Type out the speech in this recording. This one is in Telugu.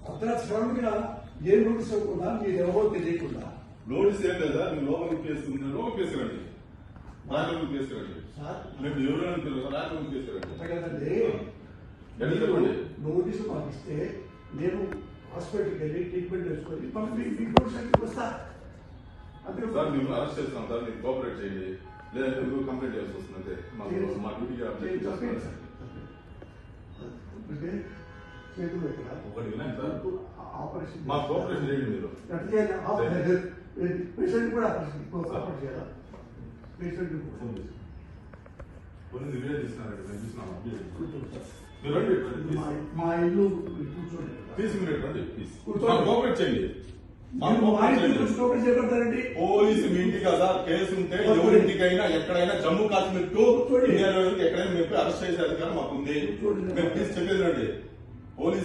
అర్ధరాత్రి శ్రవణిగా ఏ నోటీస్ ఇవ్వకుండా మీరు ఎవరో తెలియకుండా నోటీస్ ఏం లేదా మీరు లోపలికి తీసుకురండి రాత్రికి తీసుకురండి మేము ఎవరైనా రాత్రికి తీసుకురండి నోటీసు పంపిస్తే నేను హాస్పిటల్కి వెళ్ళి ట్రీట్మెంట్ చేసుకొని మీకు వస్తా అంతే సార్ మేము అరెస్ట్ చేస్తాం సార్ మీరు కోఆపరేట్ చేయండి లేదంటే మీరు కంప్లైంట్ చేయాల్సి వస్తుంది అంతే మా డ్యూటీకి ఒకటి వినండి సార్ ఆపరేషన్ మా కోఆపరేషన్ చేయండి మీరు పేషెంట్ కూడా ఆపరేషన్ చేయాలా పేషెంట్ కొన్ని వీడియో తీస్తున్నారండి మేము చూస్తున్నాం మీరు రండి మా ఇల్లు కూర్చోండి తీసుకుని రండి ప్లీజ్ కోఆపరేట్ చేయండి పోలీసు మీ ఇంటి కదా కేసు ఉంటే ఎవరింటికైనా ఎక్కడైనా జమ్మూ కాశ్మీర్ టు ఇండియాలో ఎక్కడైనా మేము అరెస్ట్ చేసే అధికారం మాకు ఉంది మేము ప్లీజ్ చెప్పేది రండి పోలీసు